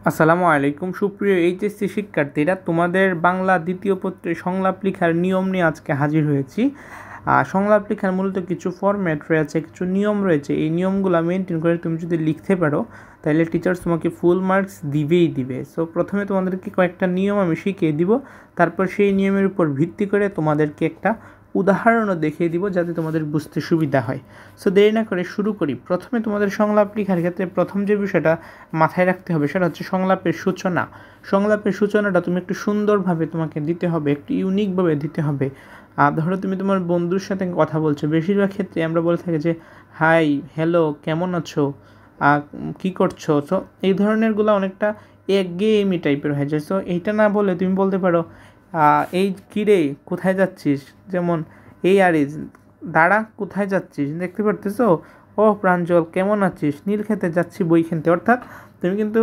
আসসালামু আলাইকুম সুপ্রিয় এইচএসসি শিক্ষার্থীরা, তোমাদের বাংলা দ্বিতীয় পত্রে সংলাপ লেখার নিয়ম নিয়ে আজকে হাজির হয়েছি। সংলাপ লেখার মূলত কিছু ফরম্যাট রয়েছে, কিছু নিয়ম রয়েছে। এই নিয়মগুলো মেনটেন করে তুমি যদি লিখতে পারো তাহলে টিচার্স তোমাকে ফুল মার্কস দিবে। সো প্রথমে তোমাদেরকে কয়েকটা নিয়ম আমি শিখিয়ে দিব, তারপর সেই নিয়মের উপর ভিত্তি করে তোমাদেরকে একটা উদাহরণও দেখিয়ে দিব যাতে তোমাদের বুঝতে সুবিধা হয়। সো দেরি না করে শুরু করি। প্রথমে তোমাদের সংলাপ লেখার ক্ষেত্রে প্রথম যে বিষয়টা মাথায় রাখতে হবে সেটা হচ্ছে সংলাপের সূচনা। সংলাপের সূচনাটা তুমি একটু সুন্দরভাবে তোমাকে দিতে হবে, একটু ইউনিকভাবে দিতে হবে। ধরো তুমি তোমার বন্ধুর সাথে কথা বলছো, বেশিরভাগ ক্ষেত্রে আমরা বলে থাকি যে হাই, হ্যালো, কেমন আছো, কী করছো। সো এই ধরনেরগুলো অনেকটা একঘেয়েমি টাইপের হয়ে যায়। সো এইটা না বলে তুমি বলতে পারো এই কিরে কোথায় যাচ্ছিস, যেমন এই আরিজ দাঁড়া কোথায় যাচ্ছিস, দেখতে পারতেছো, ও প্রাঞ্জল কেমন আছিস, নীল খেতে যাচ্ছি বই কিনতে। অর্থাৎ তুমি কিন্তু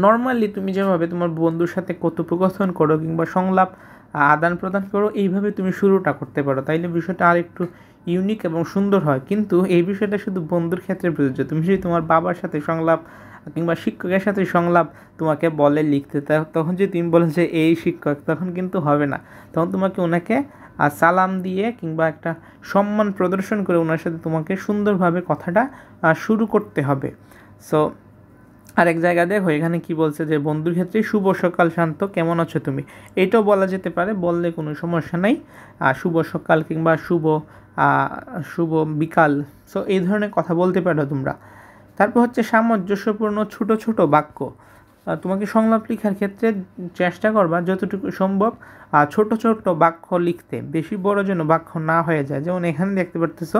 নর্মালি তুমি যেভাবে তোমার বন্ধুর সাথে কথোপকথন করো কিংবা সংলাপ আদান প্রদান করো, এইভাবে তুমি শুরুটা করতে পারো, তাইলে বিষয়টা আর একটু ইউনিক এবং সুন্দর হয়। কিন্তু এই বিষয়টা শুধু বন্ধুর ক্ষেত্রে প্রযোজ্য। তুমি যদি তোমার বাবার সাথে সংলাপ কিংবা শিক্ষকের সাথে সংলাপ তোমাকে বলে লিখতে, তখন যদি তুমি বলো যে এই শিক্ষক, তখন কিন্তু হবে না। তখন তোমাকে ওনাকে সালাম দিয়ে কিংবা একটা সম্মান প্রদর্শন করে ওনার সাথে তোমাকে সুন্দরভাবে কথাটা শুরু করতে হবে। সো আরেক জায়গা দেখো এখানে কি বলছে যে বন্ধুর ক্ষেত্রে শুভ সকাল শান্ত, কেমন আছো তুমি, এইটাও বলা যেতে পারে, বললে কোনো সমস্যা নাই। শুভ সকাল কিংবা শুভ বিকাল, সো এই ধরনের কথা বলতে পারো তোমরা। তারপর হচ্ছে সামঞ্জস্যপূর্ণ ছোট ছোট বাক্য। তোমাকে সংলাপ লেখার ক্ষেত্রে চেষ্টা করবা যতটুকু সম্ভব ছোট ছোট বাক্য লিখতে, বেশি বড় যেন বাক্য না হয়ে যায়। যেমন এখানে দেখতে পারতেছো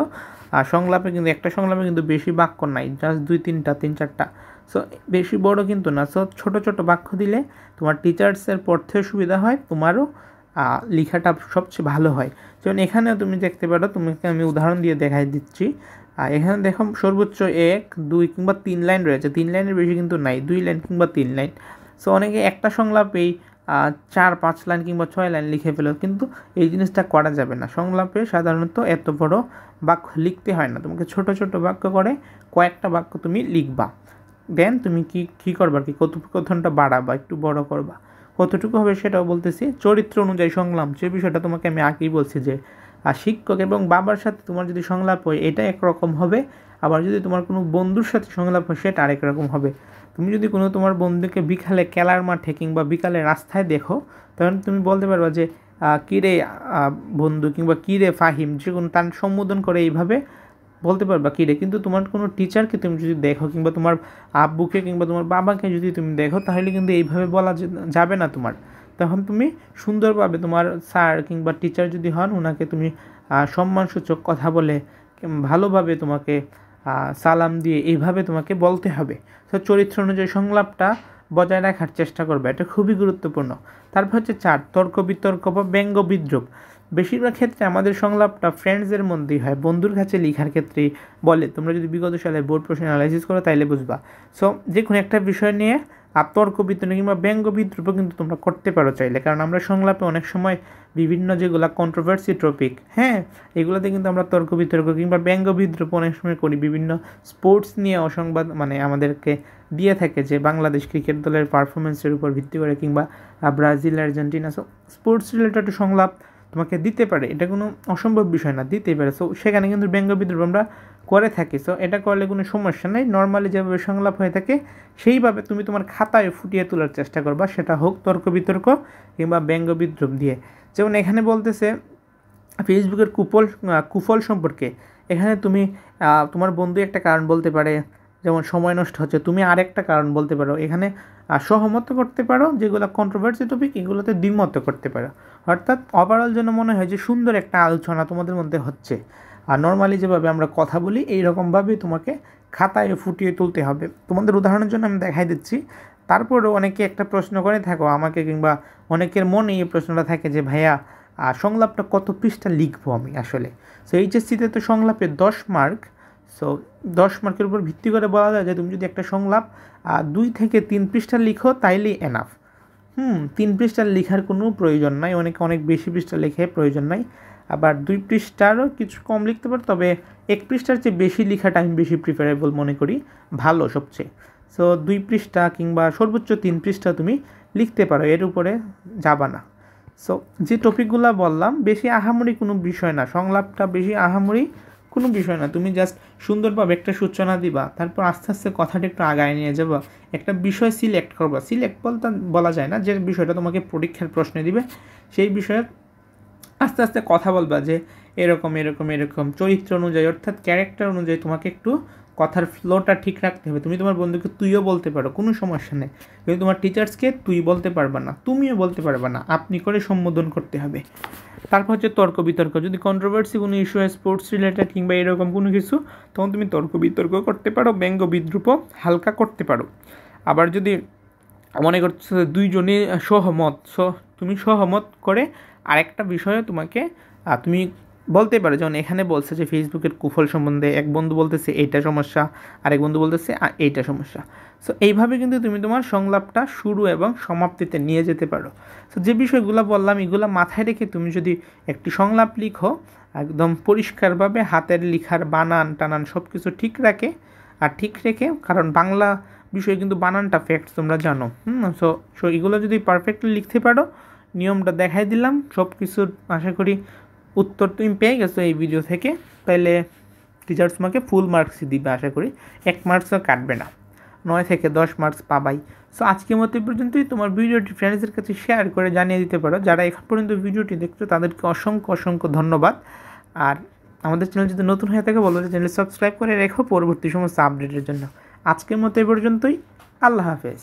সংলাপে কিন্তু একটা সংলাপে কিন্তু বেশি বাক্য নাই, জাস্ট 2-3টা 3-4টা। সো বেশি বড় কিন্তু না। সো ছোট ছোট বাক্য দিলে তোমার টিচার্সের পড়তেও সুবিধা হয়, তোমারও লেখাটা সবচেয়ে ভালো হয়। যেমন এখানেও তুমি দেখতে পারো, তোমাকে আমি উদাহরণ দিয়ে দেখাই দিচ্ছি। এখানে দেখো সর্বোচ্চ 1, 2 কিংবা 3 লাইন রয়েছে, 3 লাইনের বেশি কিন্তু নাই, 2 লাইন কিংবা 3 লাইন। সো অনেকে একটা সংলাপেই 4-5 লাইন কিংবা 6 লাইন লিখে ফেলো, কিন্তু এই জিনিসটা করা যাবে না। সংলাপে সাধারণত এত বড় বাক্য লিখতে হয় না, তোমাকে ছোট ছোট বাক্য করে কয়েকটা বাক্য তুমি লিখবা। দেন তুমি কী করবা, কি কথোপকথনটা বাড়াবা, একটু বড় করবা। কতটুকু হবে সেটাও বলতেছি। চরিত্র অনুযায়ী সংলাপ, যে বিষয়টা তোমাকে আমি আগেই বলছি যে শিক্ষক এবং বাবার সাথে তোমার যদি সংলাপ হয় এটা একরকম হবে, আবার যদি তোমার কোনো বন্ধুর সাথে সংলাপ হয় সেটা আরেক রকম হবে। তুমি যদি কোনো তোমার বন্ধুকে বিকালে খেলার মাঠে কিংবা বিকালে রাস্তায় দেখো, তখন তুমি বলতে পারবা যে কিরে বন্ধু কিংবা কিরে ফাহিম, যে কোনো তার সম্বোধন করে এইভাবে বলতে পারবা কিরে। কিন্তু তোমার কোনো টিচারকে তুমি যদি দেখো কিংবা তোমার আব্বুকে কিংবা তোমার বাবাকে যদি তুমি দেখো, তাহলে কিন্তু এইভাবে বলা যাবে না তোমার। তখন তুমি সুন্দরভাবে তোমার স্যার কিংবা টিচার যদি হন, ওনাকে তুমি সম্মানসূচক কথা বলে ভালোভাবে তোমাকে সালাম দিয়ে এইভাবে তোমাকে বলতে হবে। তো চরিত্র অনুযায়ী সংলাপটা বজায় রাখার চেষ্টা করবে, এটা খুবই গুরুত্বপূর্ণ। তারপর হচ্ছে 4, তর্ক বিতর্ক বা ব্যঙ্গ বিদ্রুপ। বেশিরভাগ ক্ষেত্রে আমাদের সংলাপটা ফ্রেন্ডসদের মধ্যেই হয়, বন্ধুর কাছে লেখার ক্ষেত্রে বলে। তোমরা যদি বিগত সালে বোর্ড প্রশ্ন অ্যানালাইসিস করো তাইলে বুঝবা। সো যে কোনো একটা বিষয় নিয়ে তর্ক বিতর্ক কিংবা ব্যঙ্গ বিদ্রুপও কিন্তু তোমরা করতে পারো চাইলে, কারণ আমরা সংলাপে অনেক সময় বিভিন্ন যেগুলো কন্ট্রোভার্সি টপিক, এগুলোতে কিন্তু আমরা তর্ক বিতর্ক কিংবা ব্যঙ্গ বিদ্রুপ অনেক সময় করি। বিভিন্ন স্পোর্টস নিয়ে অসংবাদ আমাদেরকে দিয়ে থাকে যে বাংলাদেশ ক্রিকেট দলের পারফরমেন্সের উপর ভিত্তি করে কিংবা Brazil, Argentina. So sports related সংলাপ তোমাকে দিতে পারে, এটা কোনো অসম্ভব বিষয় না, দিতেই পারে। সো সেখানে কিন্তু ব্যঙ্গ বিদ্রুপ আমরা করে থাকি। সো এটা করলে কোনো সমস্যা নেই। নর্মালি যেভাবে সংলাপ হয়ে থাকে সেইভাবে তুমি তোমার খাতায় ফুটিয়ে তোলার চেষ্টা করবা, সেটা হোক তর্ক বিতর্ক কিংবা ব্যঙ্গ বিদ্রুপ দিয়ে। যেমন এখানে বলতেছে ফেসবুকের কুফল সম্পর্কে। এখানে তুমি তোমার বন্ধু একটা কারণ বলতে পারে, যেমন সময় নষ্ট হচ্ছে, তুমি আরেকটা কারণ বলতে পারো। এখানে সহমত করতে পারো, যেগুলো কন্ট্রোভার্সি টপিক এগুলোতে দ্বিমত করতে পারো। অর্থাৎ ওভারঅল যেন মনে হয় যে সুন্দর একটা আলোচনা তোমাদের মধ্যে হচ্ছে। আর নর্মালি যেভাবে আমরা কথা বলি এইরকমভাবেই তোমাকে খাতায় ফুটিয়ে তুলতে হবে। তোমাদের উদাহরণের জন্য আমি দেখাই দিচ্ছি। তারপরেও অনেকে একটা প্রশ্ন করে থাকো আমাকে, কিংবা অনেকের মনে এই প্রশ্নটা থাকে যে ভাইয়া সংলাপটা কত পৃষ্ঠা লিখবো আমি আসলে। সো এইচএসসিতে তো সংলাপে 10 মার্ক। সো 10 মার্কের উপর ভিত্তি করে বলা যায় যে তুমি যদি একটা সংলাপ 2 থেকে 3 পৃষ্ঠা লিখো তাইলেই এনাফ। 3 পৃষ্ঠার লেখার কোনো প্রয়োজন নাই, অনেকে অনেক বেশি পৃষ্ঠা লেখে, প্রয়োজন নাই। আবার 2 পৃষ্ঠারও কিছু কম লিখতে পারো, তবে 1 পৃষ্ঠার চেয়ে বেশি লেখাটা আমি বেশি প্রিফারেবল মনে করি, ভালো সবচেয়ে। সো 2 পৃষ্ঠা কিংবা সর্বোচ্চ 3 পৃষ্ঠা তুমি লিখতে পারো, এর উপরে যাবা না। সো যে টপিকগুলো বললাম বেশি আহামরি কোনো বিষয় না, সংলাপটা বেশি আহামরি কোনো বিষয় না। তুমি জাস্ট সুন্দরভাবে একটা সূচনা দিবা, তারপর আস্তে আস্তে কথাটা একটু আগায় নিয়ে যাবা, একটা বিষয় সিলেক্ট করবা। সিলেক্ট বলতে বলা যায় না, যে বিষয়টা তোমাকে পরীক্ষার প্রশ্নে দিবে সেই বিষয়ে আস্তে আস্তে কথা বলবা যে এরকম এরকম এরকম চরিত্র অনুযায়ী, অর্থাৎ ক্যারেক্টার অনুযায়ী তোমাকে একটু কথার ফ্লোটা ঠিক রাখতে হবে। তুমি তোমার বন্ধুকে তুইও বলতে পারো, কোনো সমস্যা নেই, কিন্তু তোমার টিচার্সকে তুই বলতে পারবা না, তুমিও বলতে পারবা না, আপনি করে সম্বোধন করতে হবে। তারপর হচ্ছে তর্ক বিতর্ক, যদি কন্ট্রোভার্সি কোনো ইস্যু হয় স্পোর্টস রিলেটেড কিংবা এরকম কোনো কিছু, তখন তুমি তর্ক বিতর্ক করতে পারো, ব্যঙ্গ বিদ্রূপও হালকা করতে পারো। আবার যদি মনে করছো দুইজনই সহমত, তুমি সহমত করে আরেকটা বিষয়ে তোমাকে তুমি বলতে পারো। যেমন এখানে বলছে যে ফেসবুকের কুফল সম্বন্ধে এক বন্ধু বলতেছে এইটা সমস্যা, আরেক বন্ধু বলতেছে এইটা সমস্যা। সো এইভাবে কিন্তু তুমি তোমার সংলাপটা শুরু এবং সমাপ্তিতে নিয়ে যেতে পারো। সো যে বিষয়গুলো বললাম এগুলো মাথায় রেখে তুমি যদি একটি সংলাপ লিখো একদম পরিষ্কারভাবে, হাতের লেখার বানান টানান সব কিছু ঠিক রেখে, কারণ বাংলা বিষয়ে কিন্তু বানানটা ফ্যাক্টস তোমরা জানো। সো এগুলো যদি পারফেক্টলি লিখতে পারো, নিয়মটা দেখাই দিলাম, সব কিছুর আশা করি উত্তর তুমি পেয়ে গেছো এই ভিডিও থেকে, তাইলে টিচার তোমাকে ফুল মার্কসই দিবে, আশা করি 1 মার্কসও কাটবে না, 9 থেকে 10 মার্কস পাবাই। সো আজকের মতো পর্যন্তই। তোমার ভিডিওটি ফ্রেন্ডসদের কাছে শেয়ার করে জানিয়ে দিতে পারো। যারা এখন পর্যন্ত ভিডিওটি দেখছো তাদেরকে অসংখ্য অসংখ্য ধন্যবাদ। আর আমাদের চ্যানেল যদি নতুন হয়ে থাকে বলো যে চ্যানেল সাবস্ক্রাইব করে রেখো পরবর্তী সমস্ত আপডেটের জন্য। আজকের মতো এই পর্যন্তই, আল্লাহ হাফেজ।